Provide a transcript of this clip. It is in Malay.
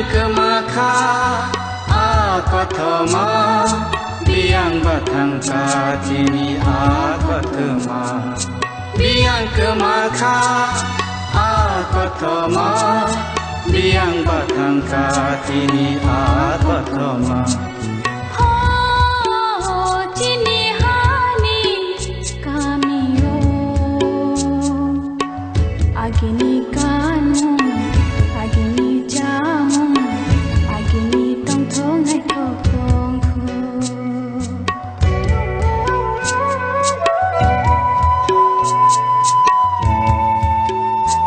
Kemaka aku thoma biang batang katini aku thoma biang kemaka aku thoma biang batang katini aku thoma chini hani kami agini kanu